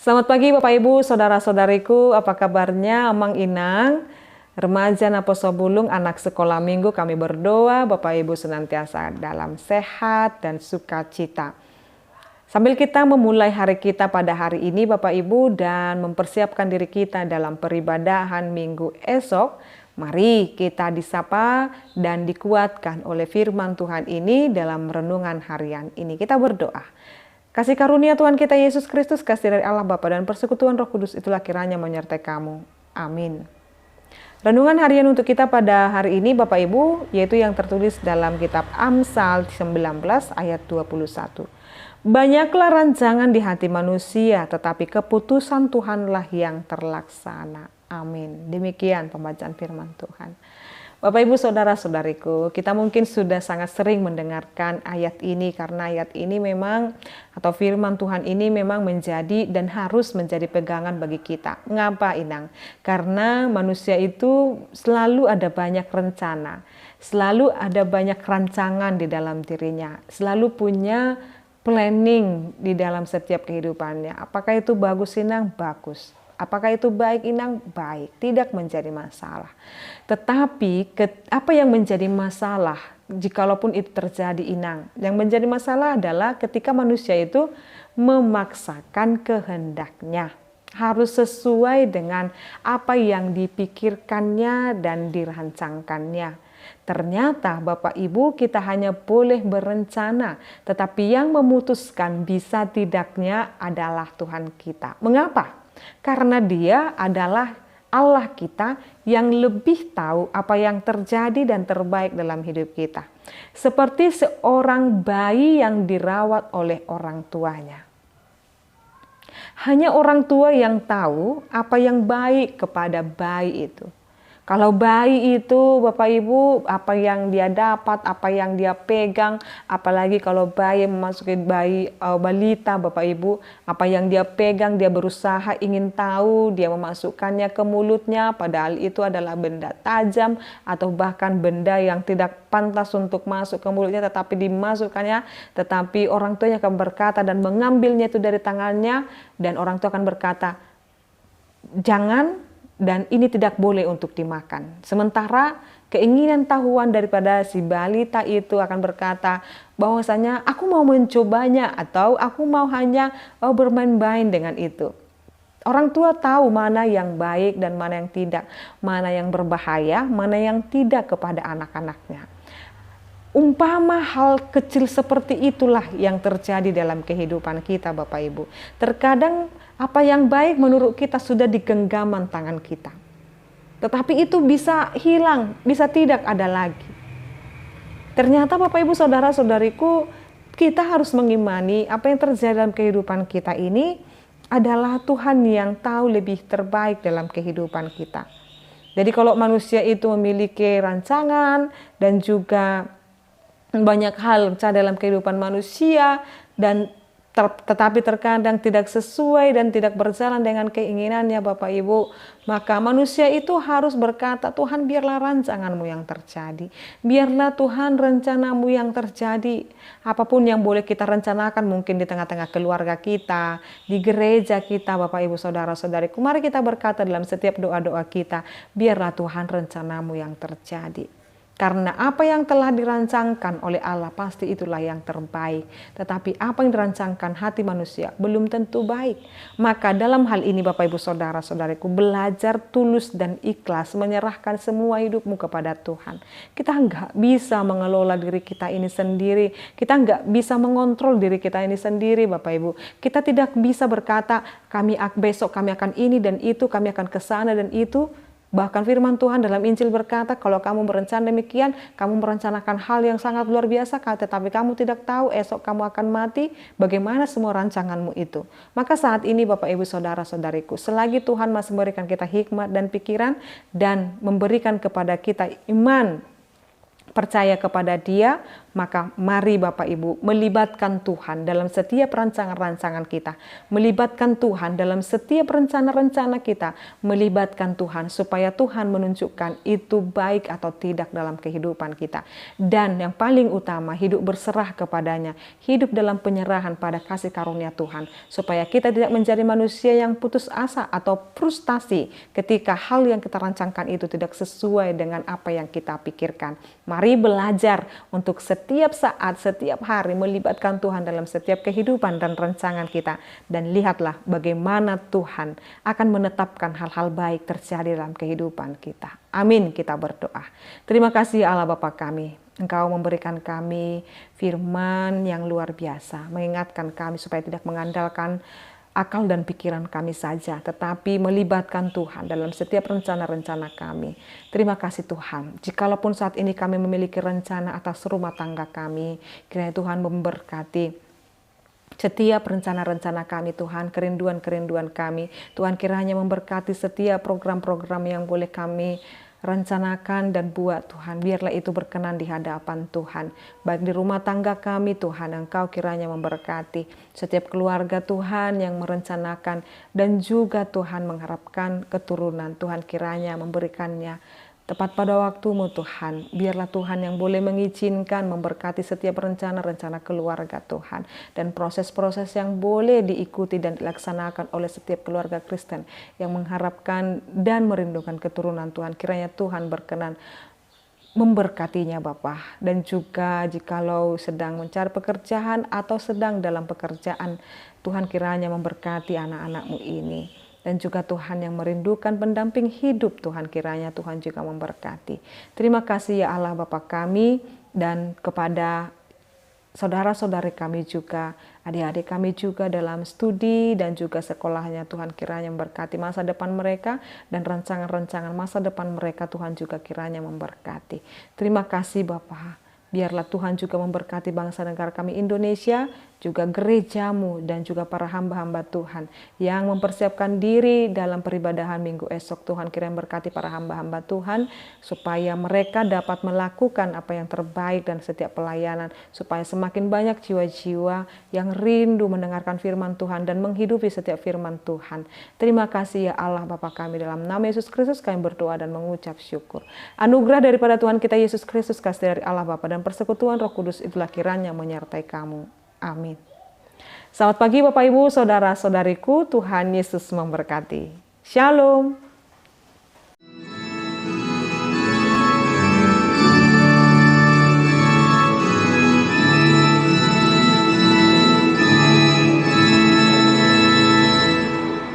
Selamat pagi Bapak Ibu, Saudara-saudariku, apa kabarnya? Amang Inang, remaja Naposo Bulung, anak sekolah minggu, kami berdoa Bapak Ibu senantiasa dalam sehat dan sukacita. Sambil kita memulai hari kita pada hari ini Bapak Ibu dan mempersiapkan diri kita dalam peribadahan minggu esok, mari kita disapa dan dikuatkan oleh firman Tuhan ini dalam renungan harian ini. Kita berdoa. Kasih karunia Tuhan kita Yesus Kristus, kasih dari Allah Bapa dan persekutuan Roh Kudus itulah kiranya menyertai kamu. Amin. Renungan harian untuk kita pada hari ini Bapak Ibu, yaitu yang tertulis dalam kitab Amsal 19 ayat 21. Banyaklah rancangan di hati manusia, tetapi keputusan Tuhanlah yang terlaksana. Amin. Demikian pembacaan firman Tuhan. Bapak Ibu Saudara-saudariku, kita mungkin sudah sangat sering mendengarkan ayat ini karena ayat ini memang atau firman Tuhan ini memang menjadi dan harus menjadi pegangan bagi kita. Mengapa Inang? Karena manusia itu selalu ada banyak rencana, selalu ada banyak rancangan di dalam dirinya, selalu punya planning di dalam setiap kehidupannya. Apakah itu bagus Inang? Bagus. Apakah itu baik Inang? Baik, tidak menjadi masalah. Tetapi apa yang menjadi masalah jikalaupun itu terjadi Inang? Yang menjadi masalah adalah ketika manusia itu memaksakan kehendaknya. Harus sesuai dengan apa yang dipikirkannya dan dirancangkannya. Ternyata Bapak Ibu kita hanya boleh berencana, tetapi yang memutuskan bisa tidaknya adalah Tuhan kita. Mengapa? Karena Dia adalah Allah kita yang lebih tahu apa yang terjadi dan terbaik dalam hidup kita. Seperti seorang bayi yang dirawat oleh orang tuanya. Hanya orang tua yang tahu apa yang baik kepada bayi itu. Kalau bayi itu Bapak Ibu, apa yang dia dapat, apa yang dia pegang, apalagi kalau bayi memasuki balita Bapak Ibu, apa yang dia pegang, dia berusaha ingin tahu, dia memasukkannya ke mulutnya, padahal itu adalah benda tajam atau bahkan benda yang tidak pantas untuk masuk ke mulutnya, tetapi dimasukkannya, tetapi orang tuanya akan berkata dan mengambilnya itu dari tangannya, dan orang tua akan berkata, jangan, dan ini tidak boleh untuk dimakan. Sementara keinginan tahuan daripada si balita itu akan berkata bahwasanya aku mau mencobanya atau aku mau hanya bermain-main dengan itu. Orang tua tahu mana yang baik dan mana yang tidak, mana yang berbahaya, mana yang tidak kepada anak-anaknya. Umpama hal kecil seperti itulah yang terjadi dalam kehidupan kita Bapak Ibu. Terkadang apa yang baik menurut kita sudah di genggaman tangan kita. Tetapi itu bisa hilang, bisa tidak ada lagi. Ternyata Bapak Ibu Saudara-saudariku, kita harus mengimani apa yang terjadi dalam kehidupan kita ini adalah Tuhan yang tahu lebih terbaik dalam kehidupan kita. Jadi kalau manusia itu memiliki rancangan dan juga banyak hal dalam kehidupan manusia dan tetapi terkadang tidak sesuai dan tidak berjalan dengan keinginannya Bapak Ibu, maka manusia itu harus berkata, Tuhan biarlah rancanganmu yang terjadi, biarlah Tuhan rencanamu yang terjadi. Apapun yang boleh kita rencanakan mungkin di tengah-tengah keluarga kita, di gereja kita Bapak Ibu Saudara-saudariku, mari kita berkata dalam setiap doa-doa kita, biarlah Tuhan rencanamu yang terjadi. Karena apa yang telah dirancangkan oleh Allah pasti itulah yang terbaik. Tetapi apa yang dirancangkan hati manusia belum tentu baik. Maka dalam hal ini Bapak Ibu Saudara-saudariku, belajar tulus dan ikhlas menyerahkan semua hidupmu kepada Tuhan. Kita nggak bisa mengelola diri kita ini sendiri. Kita nggak bisa mengontrol diri kita ini sendiri Bapak Ibu. Kita tidak bisa berkata besok kami akan ini dan itu, kami akan ke sana dan itu. Bahkan firman Tuhan dalam Injil berkata, kalau kamu berencana demikian, kamu merencanakan hal yang sangat luar biasa, tetapi kamu tidak tahu esok kamu akan mati, bagaimana semua rancanganmu itu. Maka saat ini Bapak Ibu Saudara-saudariku, selagi Tuhan masih memberikan kita hikmat dan pikiran, dan memberikan kepada kita iman, percaya kepada Dia, Maka mari Bapak Ibu melibatkan Tuhan dalam setiap rancangan-rancangan kita, melibatkan Tuhan dalam setiap rencana-rencana kita, melibatkan Tuhan supaya Tuhan menunjukkan itu baik atau tidak dalam kehidupan kita. Dan yang paling utama, hidup berserah kepadanya, hidup dalam penyerahan pada kasih karunia Tuhan, supaya kita tidak menjadi manusia yang putus asa atau frustasi ketika hal yang kita rancangkan itu tidak sesuai dengan apa yang kita pikirkan. Mari belajar untuk setiap saat, setiap hari melibatkan Tuhan dalam setiap kehidupan dan rancangan kita. Dan lihatlah bagaimana Tuhan akan menetapkan hal-hal baik terjadi dalam kehidupan kita. Amin, kita berdoa. Terima kasih Allah Bapa kami. Engkau memberikan kami firman yang luar biasa, mengingatkan kami supaya tidak mengandalkan akal dan pikiran kami saja, tetapi melibatkan Tuhan dalam setiap rencana-rencana kami. Terima kasih Tuhan. Jikalaupun saat ini kami memiliki rencana atas rumah tangga kami, kiranya Tuhan memberkati setiap rencana-rencana kami Tuhan, kerinduan-kerinduan kami. Tuhan kiranya memberkati setiap program-program yang boleh kami rencanakan dan buat Tuhan. Biarlah itu berkenan di hadapan Tuhan. Baik di rumah tangga kami Tuhan, Engkau kiranya memberkati setiap keluarga Tuhan yang merencanakan dan juga Tuhan mengharapkan keturunan. Tuhan kiranya memberikannya tepat pada waktumu Tuhan. Biarlah Tuhan yang boleh mengizinkan memberkati setiap rencana-rencana keluarga Tuhan. Dan proses-proses yang boleh diikuti dan dilaksanakan oleh setiap keluarga Kristen yang mengharapkan dan merindukan keturunan Tuhan. Kiranya Tuhan berkenan memberkatinya Bapa. Dan juga jikalau sedang mencari pekerjaan atau sedang dalam pekerjaan, Tuhan kiranya memberkati anak-anak-Mu ini. Dan juga Tuhan yang merindukan pendamping hidup, Tuhan kiranya Tuhan juga memberkati. Terima kasih ya Allah Bapa kami, dan kepada saudara-saudari kami juga, adik-adik kami juga dalam studi dan juga sekolahnya, Tuhan kiranya memberkati masa depan mereka dan rancangan-rancangan masa depan mereka, Tuhan juga kiranya memberkati. Terima kasih Bapa. Biarlah Tuhan juga memberkati bangsa negara kami Indonesia, juga gerejamu dan juga para hamba-hamba Tuhan yang mempersiapkan diri dalam peribadahan minggu esok. Tuhan kiranya berkati para hamba-hamba Tuhan supaya mereka dapat melakukan apa yang terbaik dan setiap pelayanan, supaya semakin banyak jiwa-jiwa yang rindu mendengarkan firman Tuhan dan menghidupi setiap firman Tuhan. Terima kasih ya Allah Bapa kami, dalam nama Yesus Kristus kami berdoa dan mengucap syukur. Anugerah daripada Tuhan kita Yesus Kristus, kasih dari Allah Bapa dan persekutuan Roh Kudus itulah kiranya menyertai kamu. Amin. Selamat pagi Bapak Ibu, saudara-saudariku, Tuhan Yesus memberkati. Shalom.